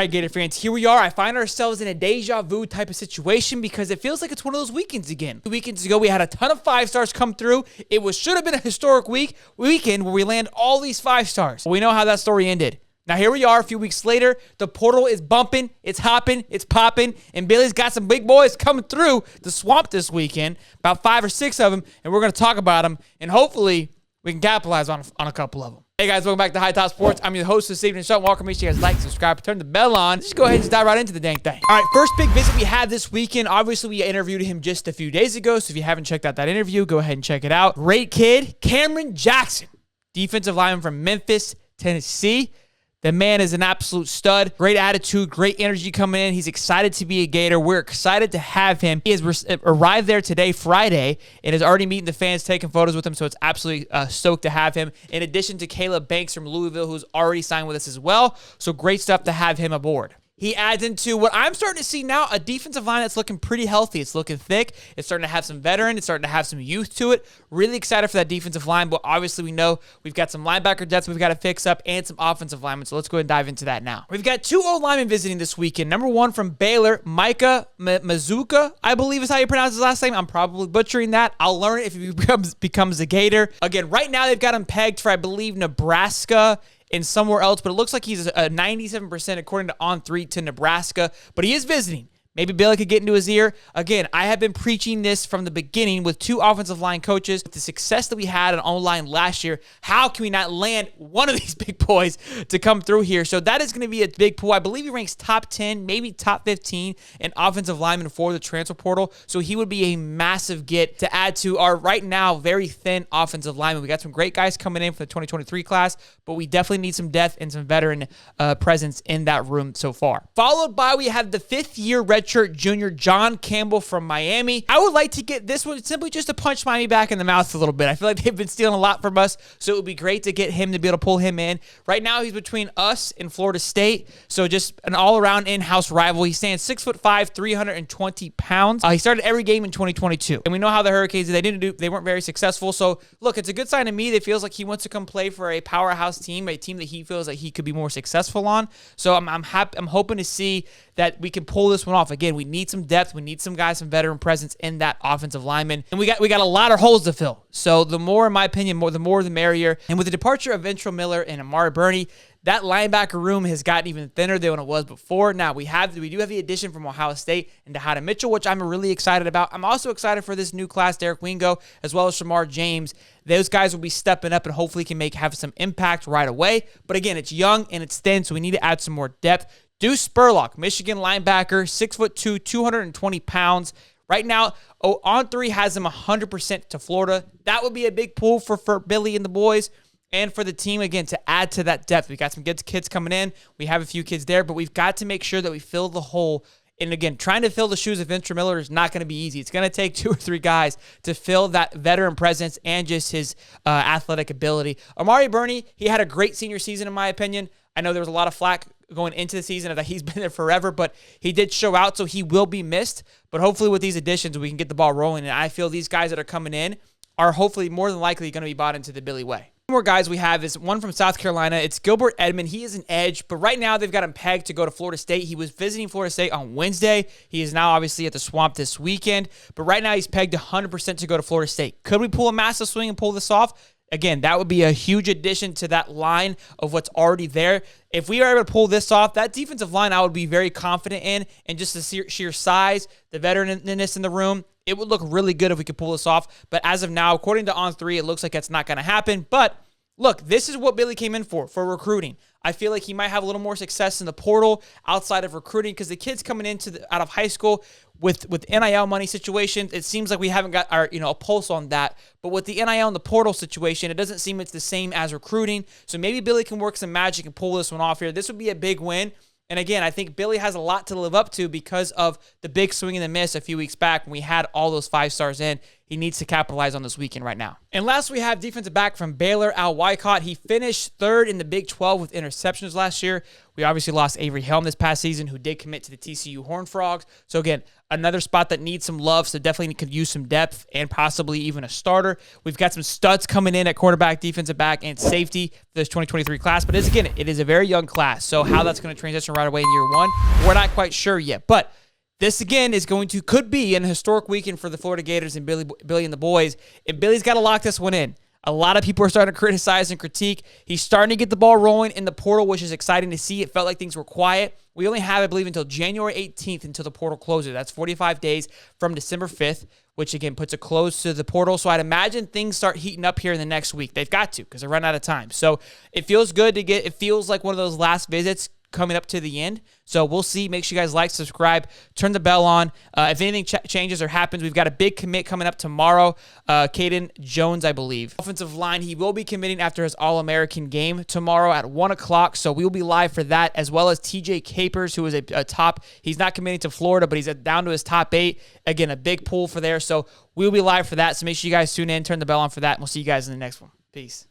All right, Gator fans, here we are. I find ourselves in a deja vu type of situation because it feels like it's one of those weekends again. 2 weekends ago, we had a ton of 5 stars come through. It should have been a historic weekend where we land all these 5 stars. Well, we know how that story ended. Now, here we are a few weeks later. The portal is bumping, it's hopping, it's popping, and Billy's got some big boys coming through the swamp this weekend, about 5 or 6 of them, and we're going to talk about them, and hopefully we can capitalize on a couple of them. Hey guys, welcome back to Hightop Sports. I'm your host this evening, Sean Walker. Make sure you guys like, subscribe, turn the bell on. Just go ahead and just dive right into the dang thing. All right, first big visit we had this weekend. Obviously, we interviewed him just a few days ago, so if you haven't checked out that interview, go ahead and check it out. Great kid, Cameron Jackson, defensive lineman from Memphis, Tennessee. The man is an absolute stud. Great attitude, great energy coming in. He's excited to be a Gator. We're excited to have him. He has arrived there today, Friday, and is already meeting the fans, taking photos with them, so it's absolutely stoked to have him. In addition to Caleb Banks from Louisville, who's already signed with us as well, so great stuff to have him aboard. He adds into what I'm starting to see now, a defensive line that's looking pretty healthy. It's looking thick. It's starting to have some veteran. It's starting to have some youth to it. Really excited for that defensive line, but obviously we know we've got some linebacker depth we've got to fix up and some offensive linemen, so let's go ahead and dive into that now. We've got 2 O-linemen visiting this weekend. Number 1 from Baylor, Micah Mazuka, I believe is how you pronounce his last name. I'm probably butchering that. I'll learn it if he becomes a Gator. Again, right now they've got him pegged for, I believe, Nebraska and somewhere else, but it looks like he's a 97% according to On3 to Nebraska, but he is visiting. Maybe Billy could get into his ear. Again, I have been preaching this from the beginning with 2 offensive line coaches. With the success that we had on O-line last year, how can we not land one of these big boys to come through here? So that is going to be a big pool. I believe he ranks top 10, maybe top 15 in offensive linemen for the transfer portal. So he would be a massive get to add to our right now very thin offensive linemen. We got some great guys coming in for the 2023 class, but we definitely need some depth and some veteran presence in that room so far. Followed by, we have the 5th-year redshirt junior John Campbell from Miami. I would like to get this one simply just to punch Miami back in the mouth a little bit. I feel like they've been stealing a lot from us, so it would be great to get him to be able to pull him in. Right now, he's between us and Florida State, so just an all-around in-house rival. He stands 6'5", 320 pounds. He started every game in 2022, and we know how the Hurricanes, they weren't very successful. So, look, it's a good sign to me that feels like he wants to come play for a powerhouse team, a team that he feels like he could be more successful on. So I'm hoping to see that we can pull this one off. Again, we need some depth. We need some guys, some veteran presence in that offensive lineman. And we got a lot of holes to fill. So the more, in my opinion, the more the merrier. And with the departure of Ventrell Miller and Amari Burney, that linebacker room has gotten even thinner than it was before. Now, we do have the addition from Ohio State and Hightop Mitchell, which I'm really excited about. I'm also excited for this new class, Derek Wingo, as well as Shamar James. Those guys will be stepping up and hopefully can have some impact right away. But again, it's young and it's thin, so we need to add some more depth. Deuce Spurlock, Michigan linebacker, 6'2", 220 pounds. Right now, On3 has him 100% to Florida. That would be a big pull for Billy and the boys and for the team, again, to add to that depth. We got some good kids coming in. We have a few kids there, but we've got to make sure that we fill the hole. And again, trying to fill the shoes of Ventrell Miller is not going to be easy. It's going to take 2 or 3 guys to fill that veteran presence and just his athletic ability. Amari Burney, he had a great senior season, in my opinion. I know there was a lot of flack going into the season that he's been there forever, but he did show out, so he will be missed. But hopefully with these additions, we can get the ball rolling. And I feel these guys that are coming in are hopefully more than likely going to be bought into the Billy way. More guys we have is one from South Carolina. It's Gilbert Edmond. He is an edge, but right now they've got him pegged to go to Florida State. He was visiting Florida State on Wednesday. He is now obviously at the Swamp this weekend, but right now he's pegged 100% to go to Florida State. Could we pull a massive swing and pull this off? Again, that would be a huge addition to that line of what's already there. If we are able to pull this off, that defensive line I would be very confident in, and just the sheer size, the veteranness in the room, it would look really good if we could pull this off. But as of now, according to On3, it looks like that's not going to happen. But look, this is what Billy came in for recruiting. I feel like he might have a little more success in the portal outside of recruiting because the kids coming out of high school with NIL money situations, it seems like we haven't got our a pulse on that. But with the NIL and the portal situation, it doesn't seem it's the same as recruiting. So maybe Billy can work some magic and pull this one off here. This would be a big win. And again, I think Billy has a lot to live up to because of the big swing and the miss a few weeks back when we had all those 5 stars in. he needs to capitalize on this weekend right now. And last, we have defensive back from Baylor, Al Wycott. He finished third in the Big 12 with interceptions last year. We obviously lost Avery Helm this past season, who did commit to the TCU Horned Frogs. So again, another spot that needs some love, so definitely could use some depth and possibly even a starter. We've got some studs coming in at quarterback, defensive back, and safety for this 2023 class. But it is a very young class, so how that's going to transition right away in year one, we're not quite sure yet. But this, again, could be an historic weekend for the Florida Gators and Billy and the boys. And Billy's got to lock this one in. A lot of people are starting to criticize and critique. He's starting to get the ball rolling in the portal, which is exciting to see. It felt like things were quiet. We only have, I believe, until January 18th until the portal closes. That's 45 days from December 5th, which, again, puts a close to the portal. So I'd imagine things start heating up here in the next week. They've got to, because they're running out of time. So it feels good to get – it feels like one of those last visits coming up to the end. So we'll see. Make sure you guys like, subscribe, turn the bell on. If anything changes or happens, we've got a big commit coming up tomorrow. Caden Jones, I believe. Offensive line, he will be committing after his All-American game tomorrow at 1 o'clock. So we will be live for that, as well as TJ Capers, who is a top. He's not committing to Florida, but he's down to his top 8. Again, a big pull for there. So we'll be live for that. So make sure you guys tune in, turn the bell on for that, and we'll see you guys in the next one. Peace.